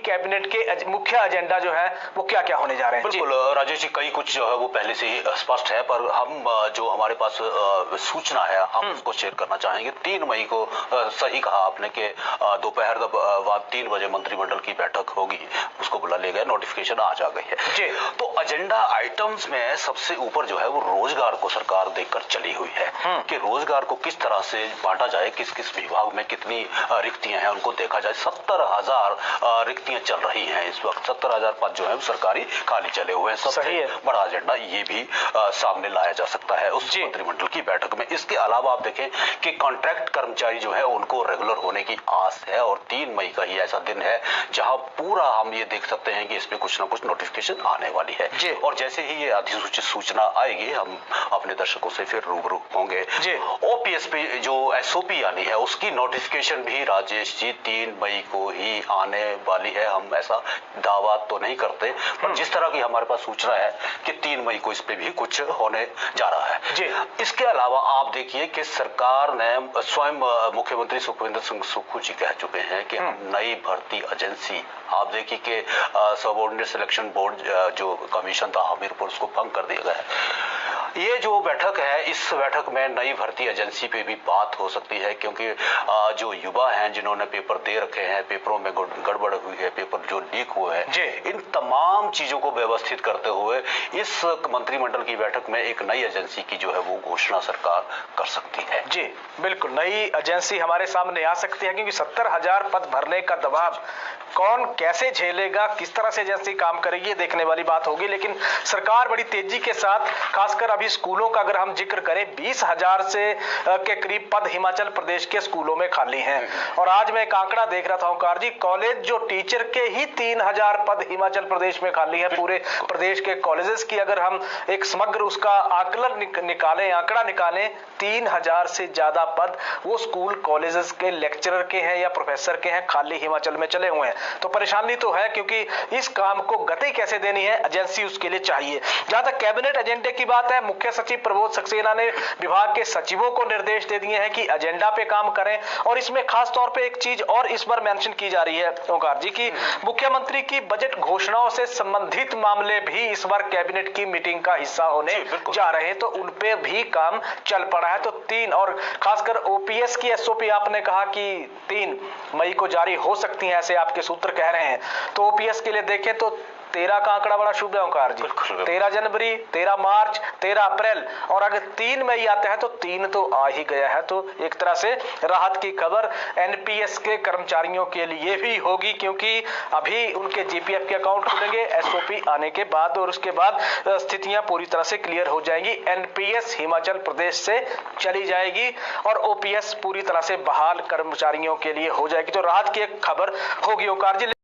Cabinet के मुख्य agenda जो है वो क्या क्या होने जा रहे हैं? बिल्कुल राजेश जी, कई कुछ जो है वो पहले से ही स्पष्ट है, पर हम जो हमारे पास सूचना है हम उसको शेयर करना चाहेंगे। 3 मई को सही कहा आपने कि दोपहर बाद 3 बजे मंत्रिमंडल की बैठक होगी, उसको बुला लिया गया, नोटिफिकेशन आज आ गई है जी। तो एजेंडा आइटम्स में सबसे ऊपर जो है वो रोजगार को सरकार देखकर चली हुई है कि रोजगार को किस तरह से बांटा जाए, किस किस विभाग में कितनी रिक्तियां हैं उनको देखा जाए। 70,000 रिक्तियां चल रही हैं इस वक्त, 70,000 पद जो है सरकारी खाली चले हुए हैं। सबसे बड़ा एजेंडा ये भी सामने लाया जा सकता है उस मंत्रिमंडल की बैठक में। इसके अलावा आप देखें कि कॉन्ट्रैक्ट कर्मचारी जो है उनको रेगुलर होने की आस है, और 3 मई का ही ऐसा दिन है जहां पूरा हम ये देख सकते हैं कि इसमें कुछ ना कुछ नोटिफिकेशन आने वाली है, और जैसे ही ये अधिसूचित सूचना आएगी हम अपने दर्शकों से फिर रूबरू होंगे। ओपीएस पे जो एसओपी आनी है उसकी नोटिफिकेशन भी राजेश जी 3 मई को ही आने वाली है। हम ऐसा दावा तो नहीं करते, पर जिस तरह की हमारे पास सूचना है कि 3 मई को इस पे भी कुछ होने जा रहा है जी। इसके अलावा आप देखिए कि सरकार ने स्वयं मुख्यमंत्री सुखविंदर सिंह सुक्खू जी कह चुके हैं कि नई भर्ती एजेंसी, आप देखिए कि सबऑर्डिनेट सिलेक्शन बोर्ड जो कमीशन था हमीरपुर, उसको भंग कर दिया गया है। ये जो बैठक है, इस बैठक में नई भर्ती एजेंसी पे भी बात हो सकती है, क्योंकि जो युवा हैं जिन्होंने पेपर दे रखे हैं, पेपरों में गड़बड़ हुई है, पेपर जो लीक हुए हैं, इन तमाम चीजों को व्यवस्थित करते हुए इस मंत्रिमंडल की बैठक में एक नई एजेंसी की जो है वो घोषणा सरकार कर सकती है जी। बिल्कुल, नई एजेंसी हमारे सामने आ सकती है, क्योंकि 70,000 पद भरने का दबाव कौन कैसे झेलेगा, किस तरह से एजेंसी काम करेगी, ये देखने वाली बात होगी। लेकिन सरकार बड़ी तेजी के साथ, खासकर अभी स्कूलों का अगर हम जिक्र करें, 20,000 से के करीब पद हिमाचल प्रदेश के स्कूलों में खाली हैं। और आज मैं एक आंकड़ा देख रहा था ओंकार जी, कॉलेज जो टीचर के ही 3,000 पद हिमाचल प्रदेश में खाली है। पूरे प्रदेश के कॉलेजेस की अगर हम एक समग्र उसका आकलन निकालें, आंकड़ा निकालें, 3,000 से ज्यादा पद वो स्कूल कॉलेजेस के लेक्चरर के हैं या प्रोफेसर के हैं, खाली हिमाचल में चले हुए हैं। तो परेशानी तो है, क्योंकि इस काम को गति कैसे देनी है, एजेंसी उसके लिए चाहिए। जहां तक कैबिनेट एजेंडे की बात है, मुख्य सचिव प्रबोध सक्सेना ने विभाग के सचिवों को निर्देश दे दिए हैं कि एजेंडा पे काम करें। और इसमें खास तौर पे एक चीज और इस बार मेंशन की जा रही है ओंकार जी की मुख्यमंत्री की बजट घोषणाओं से संबंधित मामले भी इस बार कैबिनेट की मीटिंग का हिस्सा होने जा रहे हैं, तो उन पे भी काम चल पड़ा है। तो 3 और खासकर ओपीएस की एसओपी आपने कहा कि 3 मई को जारी हो सकती है, ऐसे आपके सूत्र कह रहे हैं। तो ओपीएस के लिए देखें तो 13 का आंकड़ा बड़ा शुभ है ओंकार जी। 13 जनवरी, 13 मार्च, 13 अप्रैल, और अगर 3 मई आता है तो 3 तो आ ही गया है। तो एक तरह से राहत की खबर एनपीएस के कर्मचारियों के लिए भी होगी, क्योंकि अभी उनके जीपीएफ के अकाउंट खुलेंगे एसओपी आने के बाद, और उसके बाद स्थितियां पूरी तरह से क्लियर हो जाएंगी। एनपीएस हिमाचल प्रदेश से चली जाएगी और ओपीएस पूरी तरह से बहाल कर्मचारियों के लिए हो जाएगी। तो राहत की एक खबर होगी ओंकार जी।